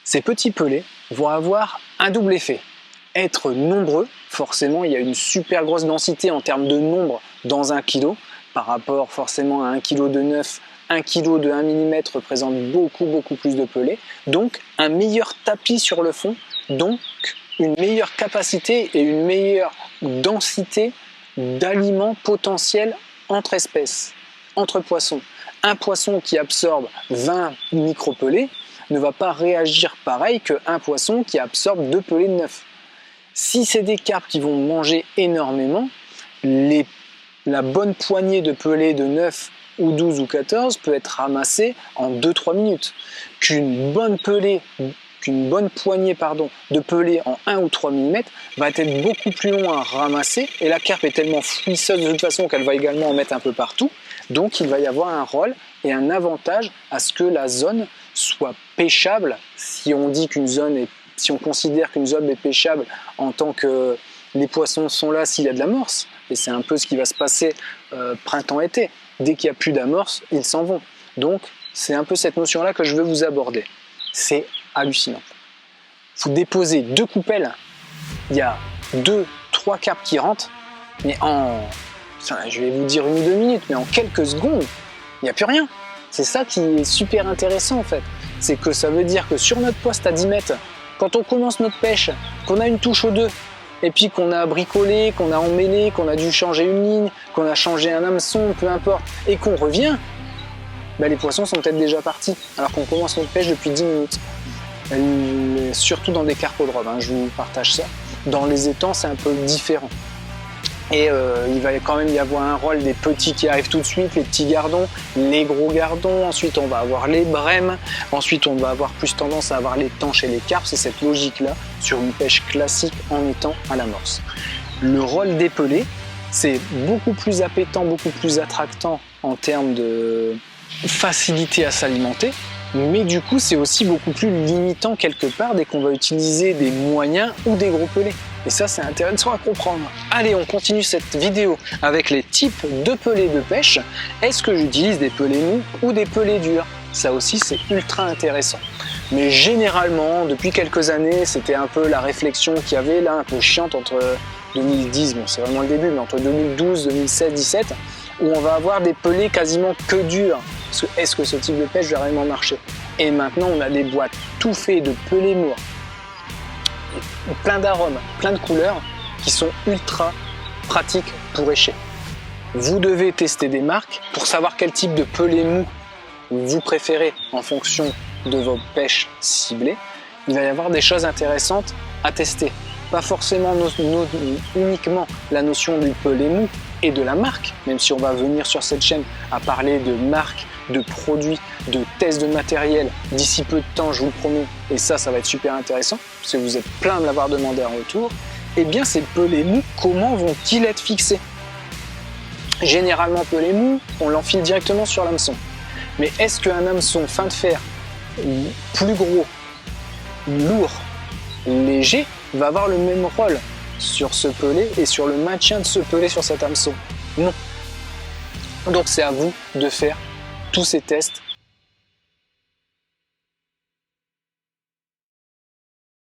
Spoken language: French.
Ces petits pelets vont avoir un double effet. Être nombreux, forcément il y a une super grosse densité en termes de nombre dans 1 kg, par rapport forcément à 1 kg de 9, 1 kg de 1 mm représente beaucoup plus de pelets, donc un meilleur tapis sur le fond, donc une meilleure capacité et une meilleure densité d'aliments potentiels entre espèces, entre poissons. Un poisson qui absorbe 20 micropelés ne va pas réagir pareil qu'un poisson qui absorbe 2 pelés de 9. Si c'est des carpes qui vont manger énormément, la bonne poignée de pelés de 9 ou 12 ou 14 peut être ramassée en 2-3 minutes. Qu'une bonne poignée de pelés en 1 ou 3 mm va être beaucoup plus long à ramasser, et la carpe est tellement fouisseuse de toute façon qu'elle va également en mettre un peu partout, donc il va y avoir un rôle et un avantage à ce que la zone soit pêchable. Si on considère qu'une zone est pêchable en tant que les poissons sont là s'il y a de l'amorce, et c'est un peu ce qui va se passer printemps-été. Dès qu'il n'y a plus d'amorce, ils s'en vont. Donc c'est un peu cette notion-là que je veux vous aborder. C'est hallucinant. Vous déposez 2 coupelles, il y a 2-3 carpes qui rentrent, mais je vais vous dire 1 ou 2 minutes, mais en quelques secondes, il n'y a plus rien. C'est ça qui est super intéressant en fait. C'est que ça veut dire que sur notre poste à 10 mètres, quand on commence notre pêche, qu'on a une touche aux 2, et puis qu'on a bricolé, qu'on a emmêlé, qu'on a dû changer une ligne, qu'on a changé un hameçon, peu importe, et qu'on revient, les poissons sont peut-être déjà partis, alors qu'on commence notre pêche depuis 10 minutes. Surtout dans des carpodromes, je vous partage ça. Dans les étangs, c'est un peu différent. Et il va quand même y avoir un rôle des petits qui arrivent tout de suite, les petits gardons, les gros gardons, ensuite on va avoir les brèmes, ensuite on va avoir plus tendance à avoir les tanches et les carpes, c'est cette logique-là sur une pêche classique en étang à l'amorce. Le rôle des pelés, c'est beaucoup plus appétant, beaucoup plus attractant en termes de facilité à s'alimenter, mais du coup c'est aussi beaucoup plus limitant quelque part dès qu'on va utiliser des moyens ou des gros pelés. Et ça c'est intéressant à comprendre. Allez, on continue cette vidéo avec les types de pelés de pêche. Est-ce que j'utilise des pelés mous ou des pelés durs? Ça aussi c'est ultra intéressant. Mais généralement, depuis quelques années, c'était un peu la réflexion qu'il y avait là, un peu chiante entre 2010, bon c'est vraiment le début, mais entre 2012, 2016, 2017, où on va avoir des pelés quasiment que durs. Parce que est-ce que ce type de pêche va réellement marcher? Et maintenant on a des boîtes tout faites de pelés mous, plein d'arômes, plein de couleurs, qui sont ultra pratiques pour écher. Vous devez tester des marques pour savoir quel type de pelé mou vous préférez en fonction de vos pêches ciblées. Il va y avoir des choses intéressantes à tester. Pas forcément uniquement la notion du pelé mou et de la marque, même si on va venir sur cette chaîne à parler de marques, de produits, de tests de matériel d'ici peu de temps, je vous le promets, et ça va être super intéressant, parce que vous êtes plein de l'avoir demandé en retour. Eh bien ces pelés mous, comment vont-ils être fixés? Généralement pelés mous, on l'enfile directement sur l'hameçon. Mais est-ce qu'un hameçon fin de fer plus gros, lourd, léger, va avoir le même rôle sur ce pelé et sur le maintien de ce pelé sur cet hameçon? Non. Donc c'est à vous de faire tous ces tests